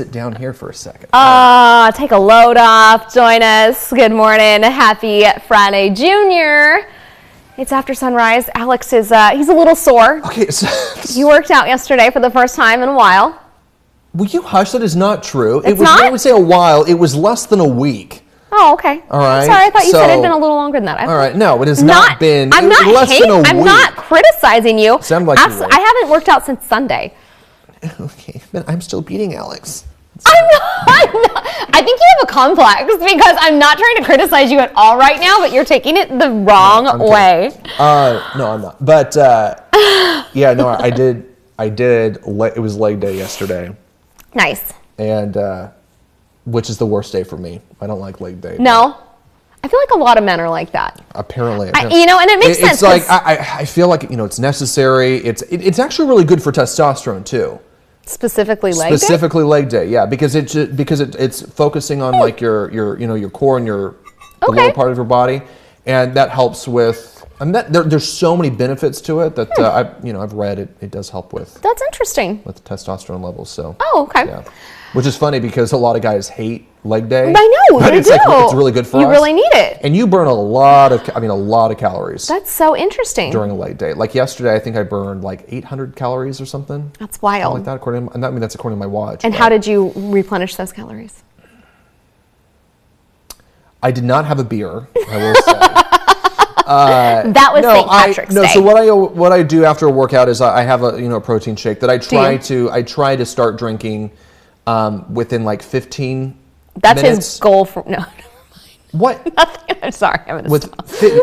sit down here for a second. Take a load off. Join us. Good morning. Happy Friday, Junior. It's after sunrise. Alex is, he's a little sore. Okay, so... He worked out yesterday for the first time in a while. Will you hush? That is not true. It's not? When I would say a while, it was less than a week. Oh, okay. All right. I'm sorry, I thought you said it had been a little longer than that. All right, no, it has not been I'm not less than a week. I'm not criticizing you. Sound like you were. I haven't worked out since Sunday. Okay, but I'm still beating Alex. I'm not. I think you have a complex because I'm not trying to criticize you at all right now, but you're taking it the wrong way. No, I'm not. But yeah, no, I did. It was leg day yesterday. Nice. And which is the worst day for me. I don't like leg day. No. I feel like a lot of men are like that. Apparently. And it makes sense. It's like I feel like it's necessary. It's actually really good for testosterone too. Specifically leg day? Specifically leg day, yeah, because it's focusing on like your core and the lower part of your body, and that helps with. There's so many benefits to it that I've read it does help with. That's interesting. With testosterone levels, so. Oh, okay. Yeah. Which is funny because a lot of guys hate leg day. I know, but they it's do. it's really good for us. You really need it. And you burn a lot of calories. That's so interesting. During a leg day. Like yesterday, I think I burned like 800 calories or something. That's wild. Like that, that's according to my watch. And how did you replenish those calories? I did not have a beer, I will say. That was St. Patrick's Day. So what I do after a workout is I have a protein shake that I try to start drinking within like 15 That's minutes. his goal for no. What? Nothing. I'm sorry. I'm gonna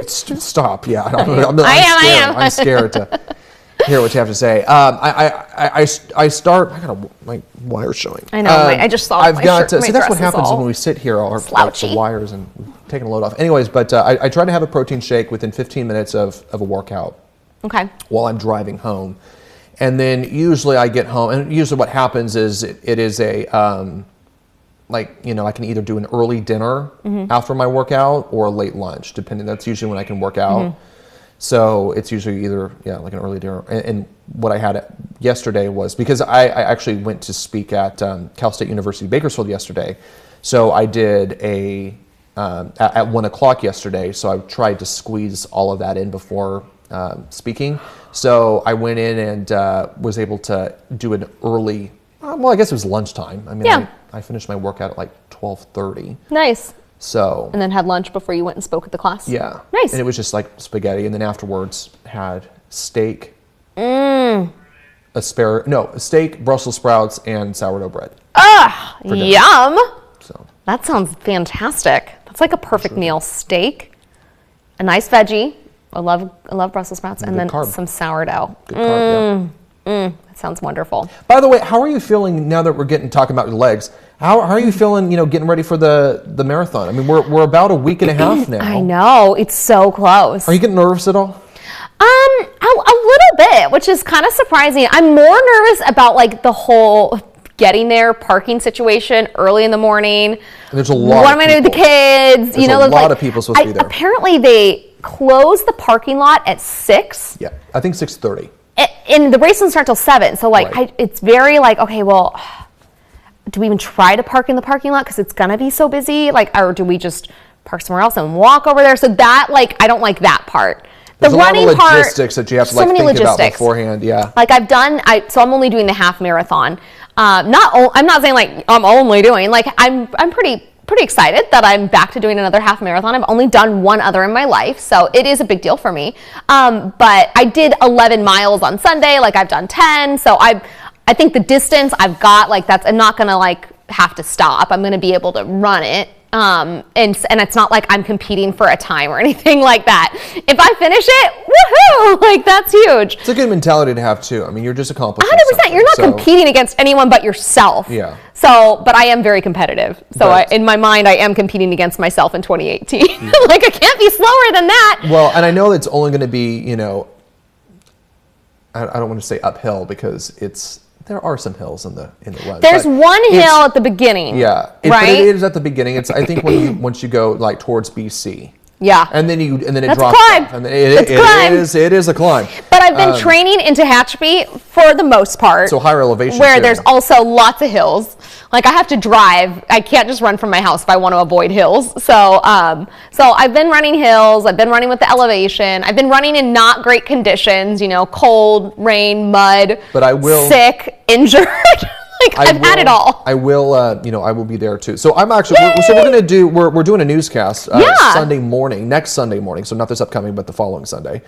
stop. Stop. Yeah. I am. I'm scared to hear what you have to say. I start. I got my wires showing. I know. I just saw. I've got. See, that's what happens when we sit here. Our slouchy. the wires and taking a load off. Anyways, but I try to have a protein shake within 15 minutes of a workout. Okay. While I'm driving home, and then usually I get home, and usually what happens is it is a I can either do an early dinner after my workout or a late lunch, depending. That's usually when I can work out. So it's usually either like an early dinner. And what I had yesterday was because I actually went to speak at Cal State University Bakersfield yesterday. So I did at 1 o'clock yesterday. So I tried to squeeze all of that in before speaking. So I went in and was able to do an early. Well, I guess it was lunchtime. I mean, I finished my workout at like 12:30. Nice. So. And then had lunch before you went and spoke at the class. Yeah. Nice. And it was just like spaghetti, and then afterwards had steak. Steak, Brussels sprouts, and sourdough bread. Yum. So. That sounds fantastic. That's like a perfect meal. Steak, a nice veggie. I love Brussels sprouts, and then some sourdough. Good carb, That sounds wonderful. By the way, how are you feeling now that we're talking about your legs? How are you feeling, getting ready for the marathon? I mean, we're about a week and a half now. I know, it's so close. Are you getting nervous at all? A little bit, which is kind of surprising. I'm more nervous about like the whole getting there, parking situation early in the morning. There's a lot. What am I doing with the kids? There's a lot of people supposed to be there. Apparently, they close the parking lot at 6. Yeah, I think 6:30. And the race doesn't start till 7. So it's very like, okay, well, do we even try to park in the parking lot because it's gonna be so busy? Or do we just park somewhere else and walk over there? So that I don't like that part. There's a lot of logistics that you have to think about beforehand. Yeah. So I'm only doing the half marathon. I'm not saying I'm only doing I'm pretty excited that I'm back to doing another half marathon. I've only done one other in my life, so it is a big deal for me. But I did 11 miles on Sunday. I've done 10, so I think the distance I've got I'm not gonna have to stop. I'm gonna be able to run it. And it's not like I'm competing for a time or anything like that. If I finish it, woohoo! That's huge. It's a good mentality to have too. I mean, you're just accomplishing 100%. You're not competing against anyone but yourself. Yeah. So, but I am very competitive. So in my mind, I am competing against myself in 2018. Yeah. I can't be slower than that. Well, and I know it's only going to be, I don't want to say uphill because there are some hills in the run. There's one hill at the beginning. Yeah, right? But it is at the beginning. I think once you go towards BC. Yeah. And then it That's a drops climb. off. And It's a climb. it is a climb. But I've been training in Tehachapi for the most part. So higher elevation where too. there's also lots of hills. Like I have to drive. I can't just run from my house if I want to avoid hills. So I've been running hills. I've been running with the elevation. I've been running in not great conditions. Cold, rain, mud. But I will sick, injured. I've had it all. I will, I will be there too. So I'm actually, we're doing a newscast next Sunday morning. So not this upcoming, but the following Sunday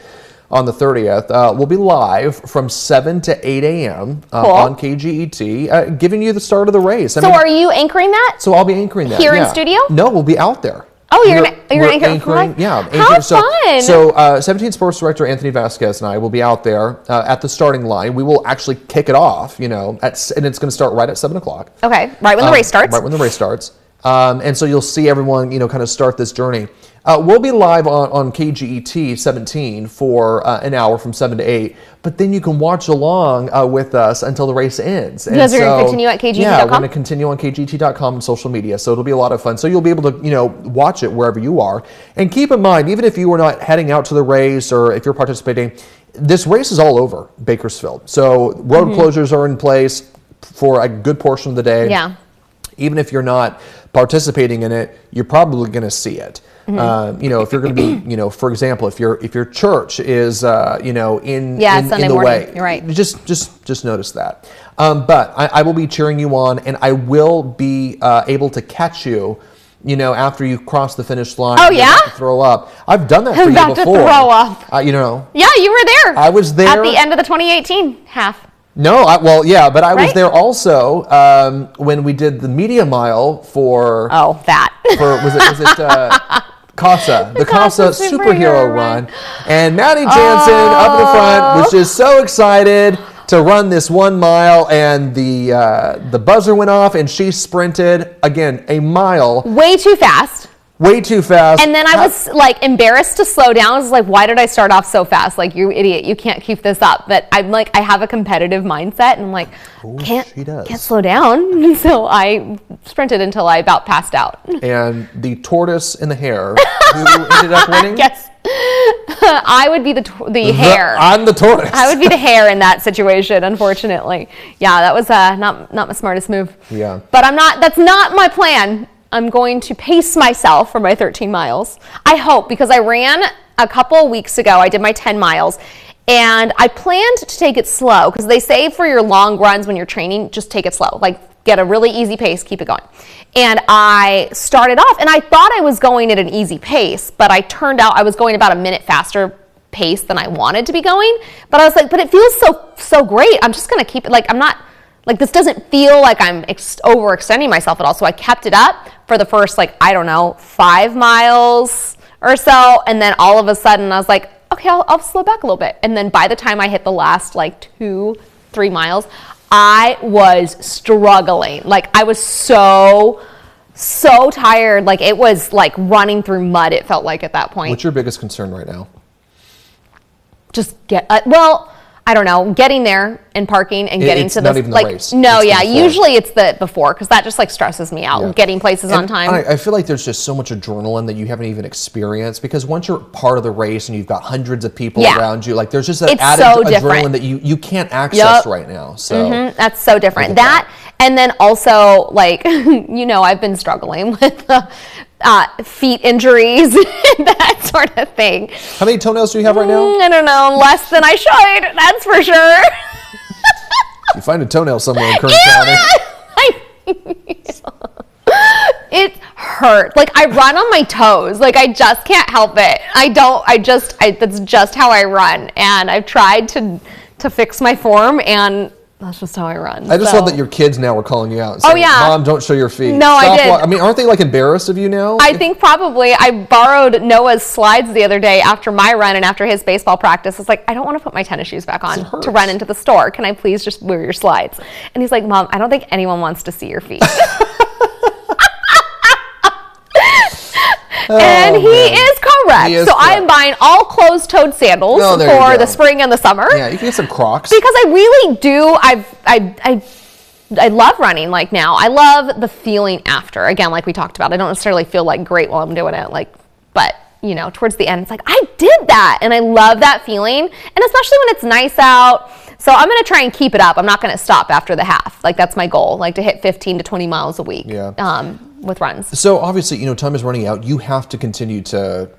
on the 30th. We'll be live from 7 to 8 a.m. On KGET, giving you the start of the race. So are you anchoring that? So I'll be anchoring that. Here in studio? No, we'll be out there. Oh, you're anchoring? Yeah. How fun. So 17 Sports Director Anthony Vasquez and I will be out there at the starting line. We will actually kick it off, and it's going to start right at 7 o'clock. Okay, right when the race starts. Right when the race starts. And so you'll see everyone, kind of start this journey. We'll be live on KGET 17 for an hour from 7 to 8, but then you can watch along with us until the race ends. You guys are going to continue at KGET.com? Yeah, we're going to continue on KGET.com and social media, so it'll be a lot of fun. So you'll be able to, watch it wherever you are. And keep in mind, even if you are not heading out to the race or if you're participating, this race is all over Bakersfield. So road closures are in place for a good portion of the day. Yeah. Even if you're not participating in it, you're probably going to see it. If you're going to be, for example, if your church is, in Sunday the morning. way, You're right. Just notice that. But I will be cheering you on, and I will be able to catch you. After you cross the finish line. Oh, yeah? To throw up. I've done that for I'm you about before. to throw up. Yeah, you were there. I was there at the end of the 2018 half. No, but I was Right? there also when we did the media mile for. Oh, that. Was it CASA, the CASA superhero run, and Maddie Jansen up in the front was just so excited to run this 1 mile, and the buzzer went off, and she sprinted again a mile. Way too fast. Way too fast. And then I was embarrassed to slow down. I was like, why did I start off so fast? Like, you idiot, you can't keep this up. But I'm like, I have a competitive mindset, and I'm like, can't slow down. So I sprinted until I about passed out. And the tortoise and the hare, who ended up winning? Yes. I would be the hare. I'm the tortoise. I would be the hare in that situation, unfortunately. Yeah, that was not my smartest move. Yeah. But that's not my plan. I'm going to pace myself for my 13 miles. I hope, because I ran a couple of weeks ago. I did my 10 miles, and I planned to take it slow, because they say for your long runs when you're training, just take it slow. Like, get a really easy pace, keep it going. And I started off, and I thought I was going at an easy pace, but I turned out I was going about a minute faster pace than I wanted to be going. But I was like, but it feels so great. I'm just going to keep it. I'm not. This doesn't feel like I'm overextending myself at all. So I kept it up for the first, 5 miles or so. And then all of a sudden I was like, okay, I'll slow back a little bit. And then by the time I hit the last 2-3 miles, I was struggling. I was so tired. It was running through mud, it felt like at that point. What's your biggest concern right now? Just I don't know, getting there and parking and getting it's to not even the race. No, it's yeah, usually it's the before, because that just stresses me out. Yeah. Getting places on time. I feel like there's just so much adrenaline that you haven't even experienced, because once you're part of the race and you've got hundreds of people around you, there's just that added adrenaline that you can't access right now. So that's so different. That and then also I've been struggling with feet injuries, that sort of thing. How many toenails do you have right now? I don't know, less than I should, that's for sure. You find a toenail somewhere in Kern County. It hurt. I run on my toes. I just can't help it. That's just how I run. And I've tried to fix my form, and that's just how I run. I just love that your kids now are calling you out and saying, Mom, don't show your feet. No, I did. Aren't they embarrassed of you now? I think probably. I borrowed Noah's slides the other day after my run and after his baseball practice. It's I don't want to put my tennis shoes back on to run into the store. Can I please just wear your slides? And he's like, Mom, I don't think anyone wants to see your feet. And he is correct. So I am buying all closed-toed sandals for the spring and the summer. Yeah, you can get some Crocs. Because I really do. I love running now. I love the feeling after. Again, like we talked about, I don't necessarily feel great while I'm doing it. But towards the end, it's like, I did that. And I love that feeling. And especially when it's nice out. So I'm going to try and keep it up. I'm not going to stop after the half. Like, that's my goal, like to hit 15 to 20 miles a week with runs. So obviously, time is running out. You have to continue to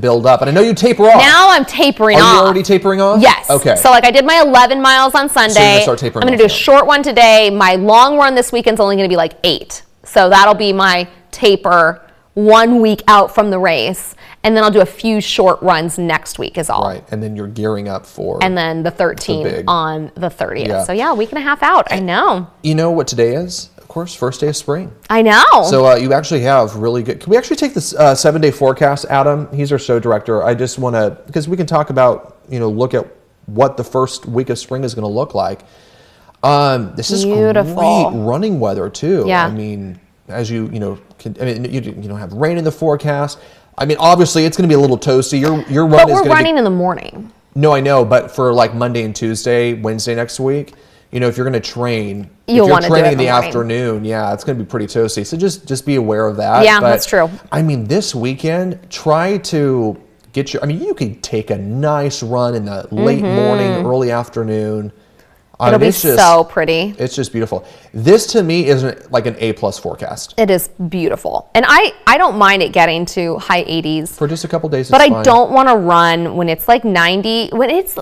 build up. And I know you taper off. Now I'm tapering off. Are you already tapering off? Yes. Okay. So like I did my 11 miles on Sunday. So you're gonna start tapering I'm going to do a off short one today. My long run this weekend's only going to be like 8. So that'll be my taper 1 week out from the race. And then I'll do a few short runs next week is all. Right. And then you're gearing up for... And then the 13 on the 30th. Yeah. So yeah, a week and a half out. I know. You know what today is? Of course, first day of spring. I know. So you actually have really good... Can we actually take this 7-day forecast, Adam? He's our show director. I just want to... Because we can talk about, look at what the first week of spring is going to look like. This is beautiful. Great running weather, too. Yeah. I mean, as you have rain in the forecast. I mean, obviously, it's going to be a little toasty. Your run but is going to be... we're running in the morning. No, I know, but for like Monday and Tuesday, Wednesday next week, if you're going to train, You'll want to do it training in the morning. afternoon, it's going to be pretty toasty. So just be aware of that. Yeah, But, that's true. I mean, this weekend, try to get you can take a nice run in the late morning, early afternoon. It'll be so pretty. It's just beautiful. This to me is like an A+ forecast. It is beautiful. And I don't mind it getting to high 80s. For just a couple days, But it's I fine. don't want to run when it's like 90. When it's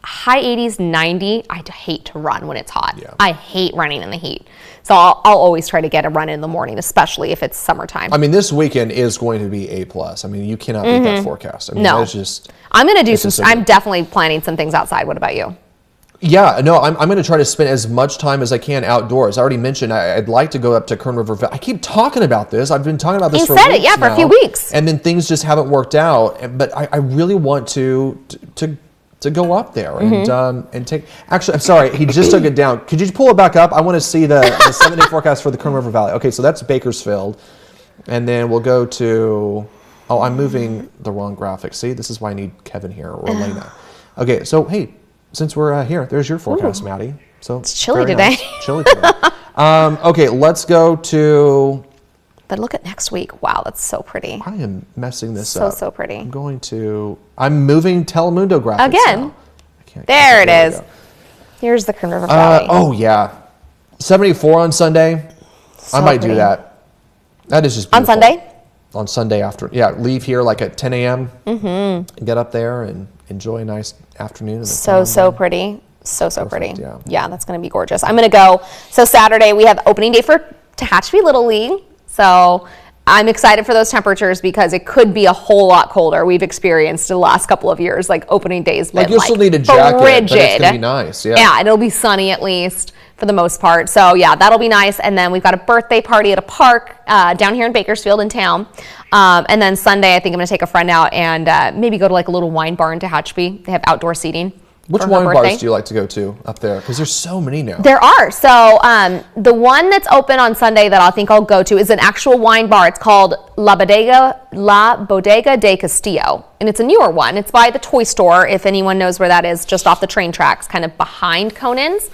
high 80s, 90, I hate to run when it's hot. Yeah. I hate running in the heat. So I'll always try to get a run in the morning, especially if it's summertime. I mean, this weekend is going to be A+. I mean, you cannot beat that forecast. I mean, No. it's just... I'm going to do just so I'm good. definitely planning some things outside. What about you? Yeah, no, I'm going to try to spend as much time as I can outdoors. I already mentioned I'd like to go up to Kern River Valley. I keep talking about this. I've been talking about this You for said it, weeks yeah, for a now, few weeks. and then things just haven't worked out. But I really want to go up there and take. Actually, I'm sorry, he just took it down. Could you pull it back up? I want to see the 7-day forecast for the Kern River Valley. Okay, so that's Bakersfield, and then we'll go to. Oh, I'm moving the wrong graphic. See, this is why I need Kevin here or Elena. Okay, so hey. Since we're here, there's your forecast, Maddie. So It's chilly very today. nice. Chilly today. Okay, let's go to. But look at next week. Wow, that's so pretty. I am messing this up. So pretty. I'm moving Telemundo graphics Again. now. I can't- There it we is. go. Here's the Kern River Valley. Oh yeah, 74 on Sunday. I might do pretty. that. That is just On beautiful. Sunday? On Sunday leave here like at 10 a.m. And get up there and enjoy a nice afternoon. And then come home. So pretty. So pretty. yeah. Yeah, that's going to be gorgeous. I'm going to go. So Saturday, we have opening day for Tehachapi Little League. So I'm excited for those temperatures because it could be a whole lot colder. We've experienced in the last couple of years, like opening days been You'll still need a jacket, frigid. but it's going to be nice. Yeah. Yeah, it'll be sunny at least for the most part. So yeah, that'll be nice. And then we've got a birthday party at a park down here in Bakersfield in town. And then Sunday, I think I'm going to take a friend out and maybe go to like a little wine bar in Tehachapi. They have outdoor seating. Which for her wine birthday. bars do you like to go to up there? Because there's so many now. There are. So the one that's open on Sunday that I think I'll go to is an actual wine bar. It's called La Bodega de Castillo. And it's a newer one. It's by the toy store, if anyone knows where that is, just off the train tracks, kind of behind Conan's,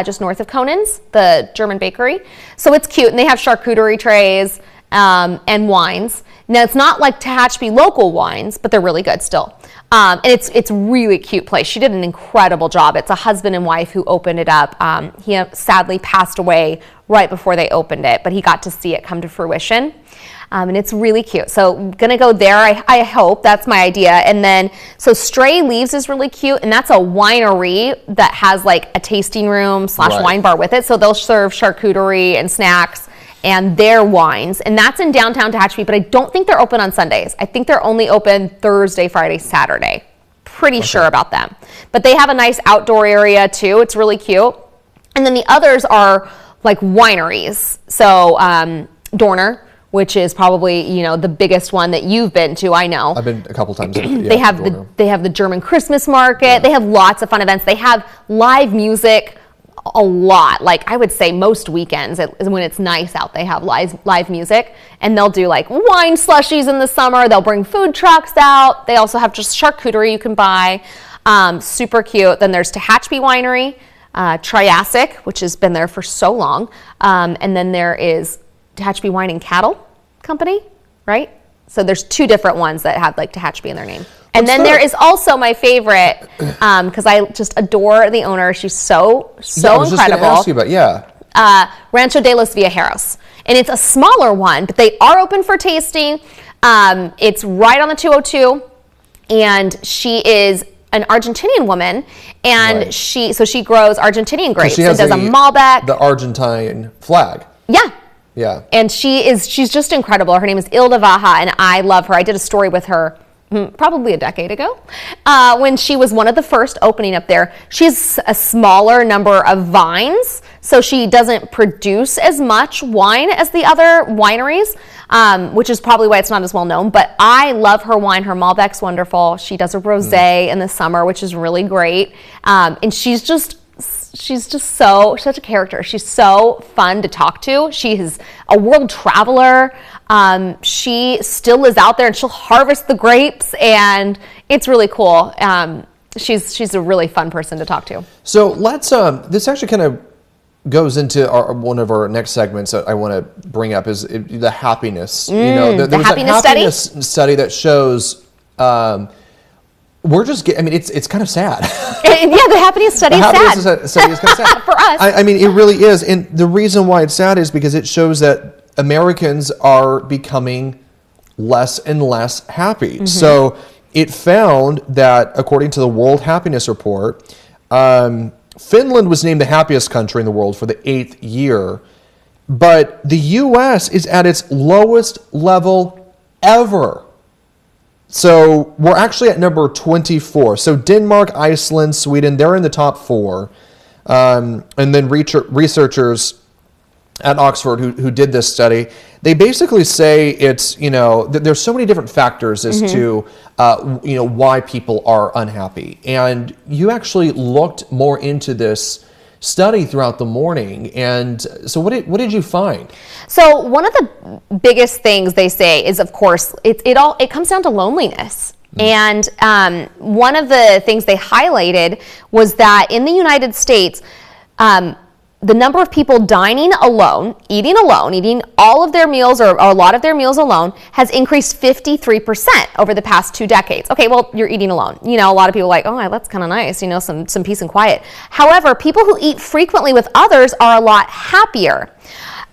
just north of Conan's, the German bakery. So it's cute. And they have charcuterie trays and wines. Now, it's not like Tehachapi local wines, but they're really good still. And it's really cute place. She did an incredible job. It's a husband and wife who opened it up. He sadly passed away right before they opened it, but he got to see it come to fruition. And it's really cute. So gonna go there, I hope. That's my idea. And then, so Stray Leaves is really cute, and that's a winery that has like a tasting room / Right. wine bar with it. So they'll serve charcuterie and snacks and their wines, and that's in downtown Tehachapi, but I don't think they're open on Sundays. I think they're only open Thursday, Friday, Saturday. Pretty sure about them. But they have a nice outdoor area too. It's really cute. And then the others are like wineries. So Dorner, which is probably, the biggest one that you've been to, I know. I've been a couple times. They have the German Christmas market. Yeah. They have lots of fun events. They have live music a lot. Like I would say most weekends when it's nice out, they have live music, and they'll do like wine slushies in the summer. They'll bring food trucks out. They also have just charcuterie you can buy. Super cute. Then there's Tehachapi Winery, Triassic, which has been there for so long. And then there is Tehachapi Wine and Cattle Company, right? So there's 2 different ones that have like Tehachapi in their name. And What's then that? there is also my favorite, because I just adore the owner. She's so I was incredible. just going to ask you about, Rancho de los Viajeros. And it's a smaller one, but they are open for tasting. It's right on the 202. And she is an Argentinian woman, and Right. she grows Argentinian grapes She and has does a Malbec. the Argentine flag. Yeah. Yeah. And she's just incredible. Her name is Ilda Vaja, and I love her. I did a story with her probably a decade ago when she was one of the first opening up there. She has a smaller number of vines, so she doesn't produce as much wine as the other wineries, which is probably why it's not as well known. But I love her wine. Her Malbec's wonderful. She does a rosé in the summer, which is really great. And she's just such a character. She's so fun to talk to. She is a world traveler. She still is out there and she'll harvest the grapes, and it's really cool. She's a really fun person to talk to. So let's, this actually kind of goes into one of our next segments that I want to bring up is the happiness. There was happiness that happiness study that shows, it's kind of sad. Yeah, the happiness study is sad. The happiness study is kind of sad. For us. I mean, it really is. And the reason why it's sad is because it shows that Americans are becoming less and less happy. Mm-hmm. So it found that, according to the World Happiness Report, Finland was named the happiest country in the world for the 8th year, but the U.S. is at its lowest level ever. So we're actually at number 24. So Denmark, Iceland, Sweden, they're in the top 4. And then researchers at Oxford who did this study, they basically say it's, there's so many different factors as to, why people are unhappy. And you actually looked more into this study throughout the morning. And so what did you find? So one of the biggest things they say is, of course, it comes down to loneliness. And one of the things they highlighted was that in the United States, the number of people dining alone, eating all of their meals or a lot of their meals alone has increased 53% over the past 2 decades. Okay, well, you're eating alone. A lot of people are like, oh, that's kind of nice, some peace and quiet. However, people who eat frequently with others are a lot happier.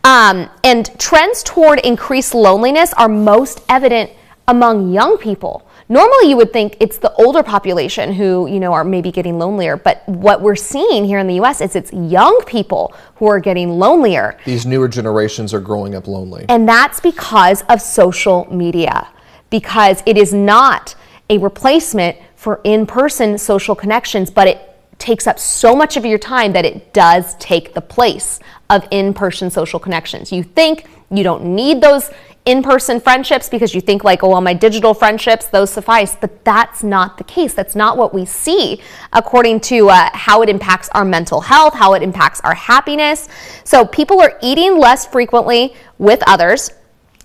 And trends toward increased loneliness are most evident among young people. Normally, you would think it's the older population who, are maybe getting lonelier. But what we're seeing here in the U.S. is it's young people who are getting lonelier. These newer generations are growing up lonely. And that's because of social media, because it is not a replacement for in-person social connections, but it takes up so much of your time that it does take the place of in-person social connections. You think you don't need those in-person friendships because you think like, oh, well, my digital friendships, those suffice. But that's not the case. That's not what we see according to how it impacts our mental health, how it impacts our happiness. So people are eating less frequently with others.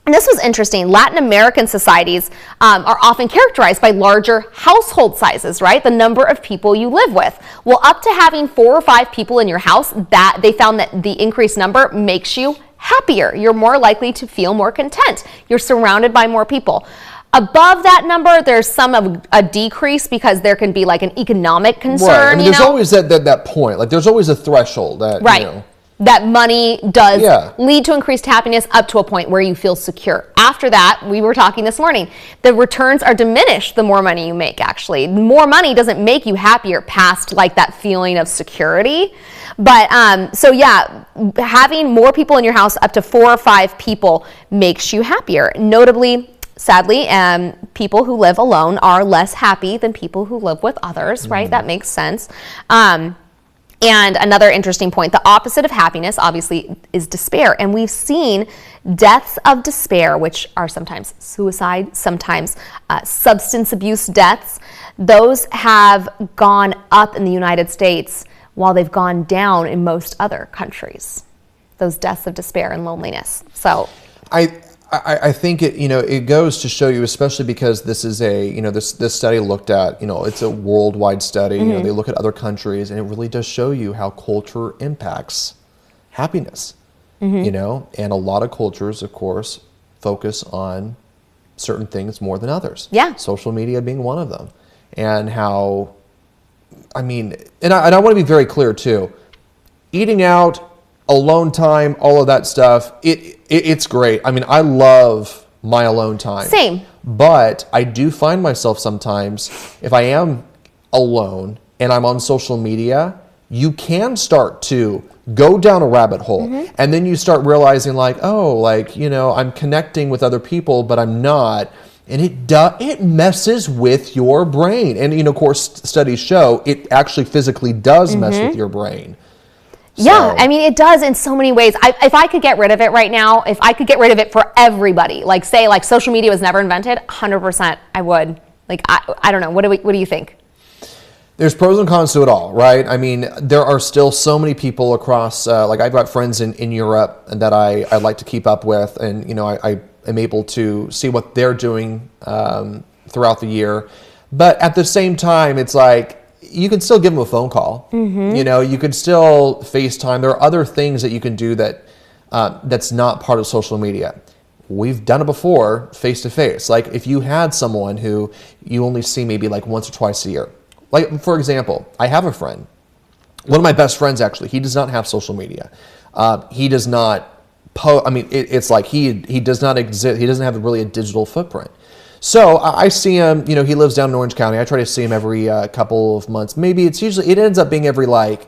And this was interesting. Latin American societies are often characterized by larger household sizes, right? The number of people you live with. Well, up to having 4 or 5 people in your house, that they found that the increased number makes you happier. You're more likely to feel more content. You're surrounded by more people. Above that number, there's some of a decrease because there can be like an economic concern. Right. I mean, there's always that point. Like, there's always a threshold that, right. That money does Yeah. lead to increased happiness up to a point where you feel secure. After that, we were talking this morning, the returns are diminished the more money you make, actually. More money doesn't make you happier past like that feeling of security. But so yeah, having more people in your house, up to 4 or 5 people, makes you happier. Notably, sadly, people who live alone are less happy than people who live with others, right? That makes sense. And another interesting point, the opposite of happiness, obviously, is despair. And we've seen deaths of despair, which are sometimes suicide, sometimes substance abuse deaths. Those have gone up in the United States while they've gone down in most other countries. Those deaths of despair and loneliness. So I think it goes to show you, especially because this is this study looked at, it's a worldwide study. They look at other countries, and it really does show you how culture impacts happiness. And a lot of cultures, of course, focus on certain things more than others. Yeah. Social media being one of them. And how, I mean, and I want to be very clear too. Eating out, alone time, all of that stuff, it's great. I mean, I love my alone time. Same. But I do find myself sometimes, if I am alone and I'm on social media, you can start to go down a rabbit hole. And then you start realizing like, oh, like, you know, I'm connecting with other people, but I'm not. And it messes with your brain. And, you know, of course, studies show it actually physically does mess with your brain. Yeah, So- I mean, it does in so many ways. If I could get rid of it right now, if I could get rid of it for everybody, like say like social media was never invented, 100% I would. Like, I don't know. What do you think? There's pros and cons to it all, right? I mean, there are still so many people across, like I've got friends in Europe that I like to keep up with, and, you know, I am able to see what they're doing throughout the year. But at the same time, it's like, you can still give them a phone call. You know, you could still FaceTime. There are other things that you can do that that's not part of social media. We've done it before, face to face. Like if you had someone who you only see maybe like once or twice a year. Like for example, I have a friend, one of my best friends actually. He does not have social media. He does not I mean, it's like he does not exist. He doesn't have really a digital footprint. So I see him, you know, he lives down in Orange County. I try to see him every couple of months. Maybe it ends up being every like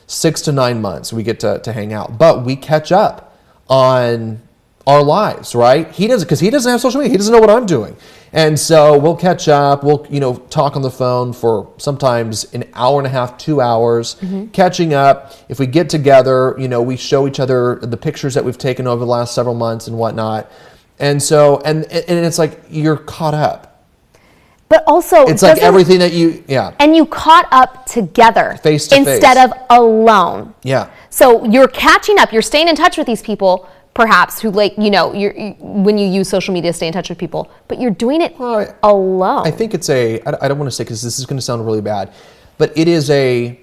6 to 9 months we get to hang out. But we catch up on our lives, right? He doesn't, because he doesn't have social media. He doesn't know what I'm doing. And so we'll catch up. We'll, you know, talk on the phone for sometimes an hour and a half, 2 hours, catching up. If we get together, you know, we show each other the pictures that we've taken over the last several months and whatnot. And so, and it's like you're caught up. But also, It's like everything that yeah. And you caught up together Face to face. instead of alone. Yeah. So you're catching up. You're staying in touch with these people, perhaps, who like, you know, when you use social media to stay in touch with people, but you're doing it alone. I think it's I don't want to say, because this is going to sound really bad, but it is I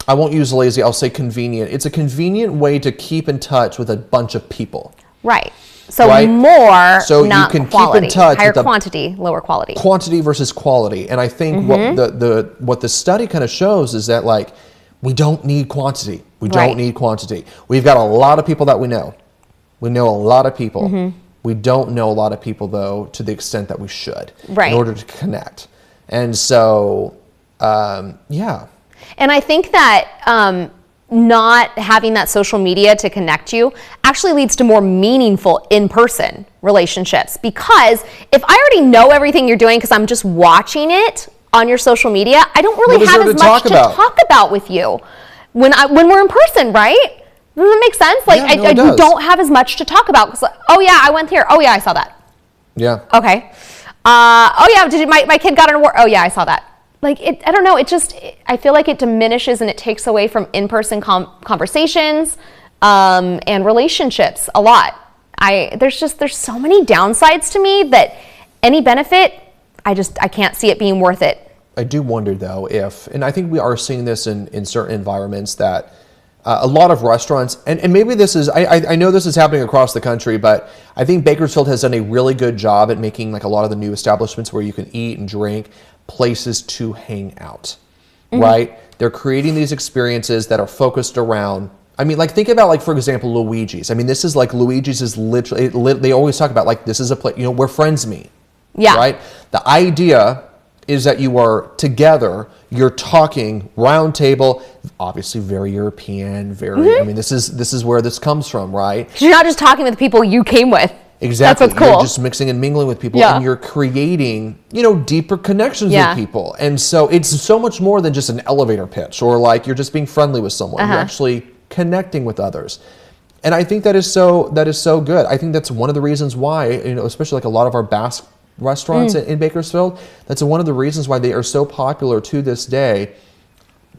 won't use lazy, I'll say convenient. It's a convenient way to keep in touch with a bunch of people. Right. So Right? more, So you not can keep in quality. touch Higher with the- quantity, lower quality. Quantity versus quality. And I think what the study kind of shows is that like, we don't need quantity. We Right. don't need quantity. We've got a lot of people that we know. We know a lot of people. We don't know a lot of people though, to the extent that we should, Right. in order to connect. And so, yeah. And I think that not having that social media to connect you actually leads to more meaningful in-person relationships. Because if I already know everything you're doing because I'm just watching it on your social media, I don't really What is have there as to much talk to about? talk about with you when we're in person, right? Does that make sense? Like Yeah, no, I it does. don't have as much to talk about. 'Cause, oh yeah, I went here. Oh yeah, I saw that. Yeah. Okay. Oh yeah, my kid got an award. Oh yeah, I saw that. Like I don't know. I feel like it diminishes and it takes away from in-person conversations and relationships a lot. There's so many downsides to me that any benefit, I can't see it being worth it. I do wonder though and I think we are seeing this in certain environments, that a lot of restaurants, and maybe this is, I know this is happening across the country, but I think Bakersfield has done a really good job at making like a lot of the new establishments where you can eat and drink places to hang out, right? They're creating these experiences that are focused around, I mean, like think about like, for example, Luigi's. I mean, this is like, Luigi's is literally, they always talk about like, this is a place, you know, where friends meet, Yeah. right? The idea is that you are together, you're talking, round table, obviously very European, very, I mean, this is where this comes from, right? 'Cause you're not just talking with the people you came with. Exactly. That's what's cool. You're just mixing and mingling with people, Yeah. and you're creating, you know, deeper connections Yeah. with people. And so it's so much more than just an elevator pitch, or like you're just being friendly with someone. You're actually connecting with others. And I think that is so good. I think that's one of the reasons why, you know, especially like a lot of our Basque restaurants in Bakersfield, that's one of the reasons why they are so popular to this day.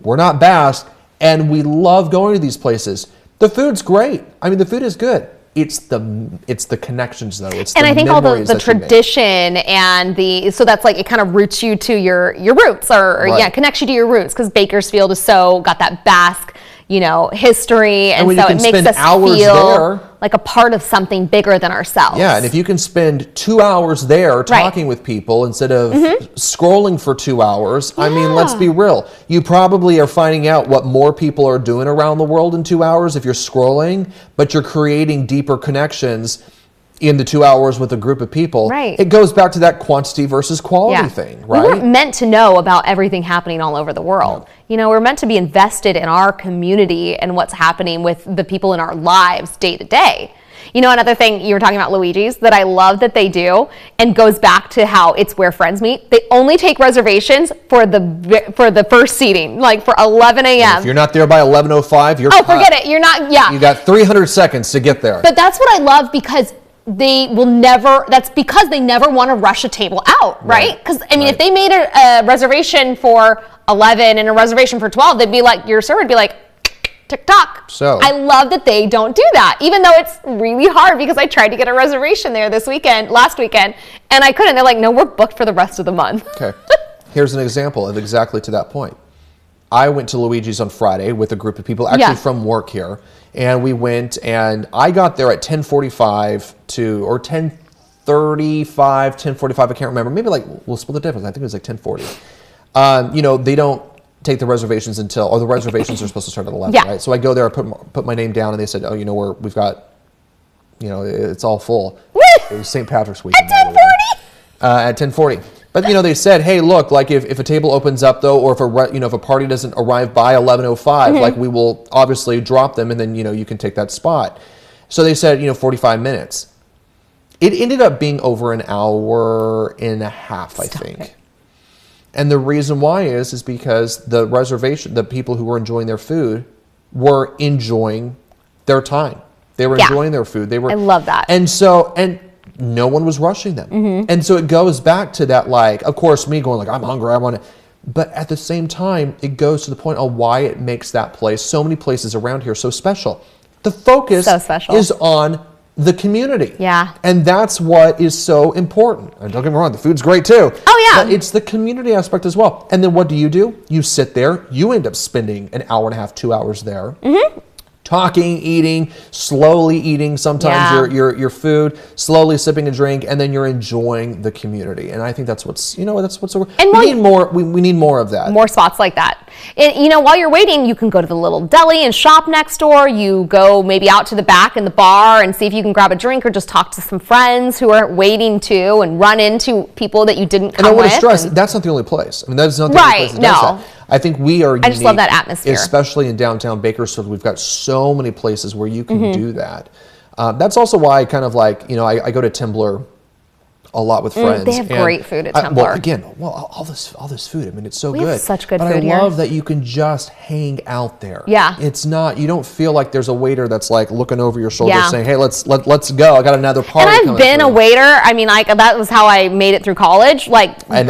We're not Basque, and we love going to these places. The food's great. I mean, the food is good. It's the connections though. It's And the I think all the memories that you make. tradition and so that's like, it kind of roots you to your roots or Right. yeah, connects you to your roots, because Bakersfield is so got that Basque, you know, history, and when so you can it makes spend us hours feel there, like a part of something bigger than ourselves. Yeah, and if you can spend 2 hours there talking with people instead of scrolling for 2 hours, I mean, let's be real. You probably are finding out what more people are doing around the world in 2 hours if you're scrolling, but you're creating deeper connections in the 2 hours with a group of people. Right. It goes back to that quantity versus quality thing, right? We weren't meant to know about everything happening all over the world. You know, we're meant to be invested in our community and what's happening with the people in our lives day to day. You know, another thing you were talking about, Luigi's, that I love that they do, and goes back to how it's where friends meet. They only take reservations for the first seating, like for 11 a.m. If you're not there by 11:05, you're forget it. You're not. Yeah. You got 300 seconds to get there. But that's what I love, because they will never, that's because they never want to rush a table out, right? Because, I mean, if they made a reservation for 11 and a reservation for 12, they'd be like, your server would be like, tick-tock. So I love that they don't do that, even though it's really hard, because I tried to get a reservation there last weekend, and I couldn't. They're like, no, we're booked for the rest of the month. Okay. Here's an example of exactly to that point. I went to Luigi's on Friday with a group of people, actually from work here. And we went, and I got there at 10:45 or 10:35, 10:45. I can't remember. Maybe we'll split the difference. I think it was like 10:40. You know, they don't take the reservations or the reservations are supposed to start at 11, right? So I go there, I put my name down, and they said, oh, you know, we've got, you know, it's all full. It was St. Patrick's weekend. At 10:40? At 10:40. But, you know, they said, hey, look, like if a table opens up, though, or if a party doesn't arrive by 11:05, like we will obviously drop them, and then, you know, you can take that spot. So they said, you know, 45 minutes. It ended up being over an hour and a half, I think. And the reason why is because the people who were enjoying their food were enjoying their time. They were enjoying their food. I love that. And so, no one was rushing them. And so it goes back to that, like, of course, me going like, I'm hungry, I want to. But at the same time, it goes to the point of why it makes that place, so many places around here, so special. The focus is on the community. Yeah. And that's what is so important. And don't get me wrong, the food's great too. Oh, yeah. But it's the community aspect as well. And then what do? You sit there, you end up spending an hour and a half, 2 hours there. Talking, eating, slowly eating sometimes your food, slowly sipping a drink, and then you're enjoying the community. And I think that's what's we need more. We need more of that. More spots like that. And, you know, while you're waiting, you can go to the little deli and shop next door. You go maybe out to the back in the bar and see if you can grab a drink, or just talk to some friends who are waiting too, and run into people that you didn't come with. And I want to stress, that's not the only place. I mean, that's not the only place that does that. I think we are unique. I just love that atmosphere. Especially in downtown Bakersfield. We've got so many places where you can do that. That's also why I kind of like, you know, I go to Timbler a lot with friends. They have great food at Timbler. All this food. I mean, it's so we good. Have such good but food I here. love that you can just hang out there. Yeah. It's not, you don't feel like there's a waiter that's like looking over your shoulder saying, hey, let's go. I got another party. And I've been a waiter. I mean, like, that was how I made it through college. Like, I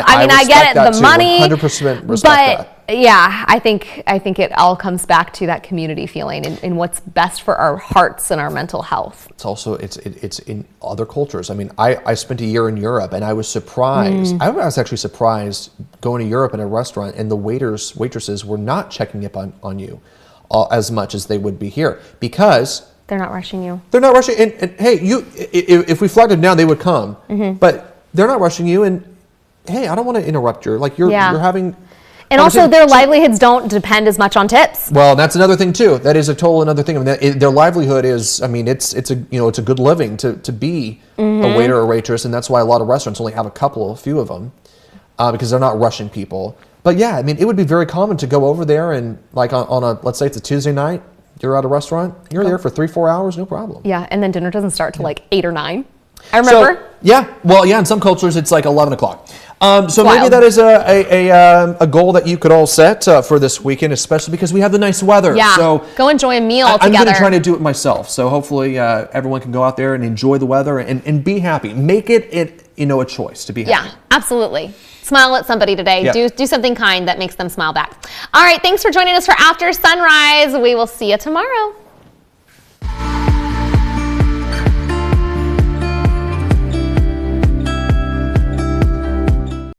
get it, the money. 100% respect that. Yeah, I think it all comes back to that community feeling and what's best for our hearts and our mental health. It's also it's in other cultures. I mean, I spent a year in Europe, and I was surprised. I was actually surprised going to Europe in a restaurant, and the waitresses were not checking up on you as much as they would be here, because they're not rushing you. They're not rushing. And hey, if we flagged them down, they would come. But they're not rushing you. And hey, I don't want to interrupt you're having. And also, their livelihoods don't depend as much on tips. Well, that's another thing too. That is a total another thing. I mean, their livelihood is. I mean, it's a good living to be a waiter or waitress, and that's why a lot of restaurants only have a few of them, because they're not rushing people. But yeah, I mean, it would be very common to go over there and like on a, let's say it's a Tuesday night, you're at a restaurant, you're there for 3-4 hours, no problem. Yeah, and then dinner doesn't start till like 8 or 9. I remember. In some cultures it's like 11 o'clock. So maybe that is a goal that you could all set for this weekend, especially because we have the nice weather. Yeah, so go enjoy a meal together. I'm going to try to do it myself. So hopefully everyone can go out there and enjoy the weather and be happy. Make it a choice to be happy. Yeah, absolutely. Smile at somebody today. Yeah. Do something kind that makes them smile back. All right, thanks for joining us for After Sunrise. We will see you tomorrow.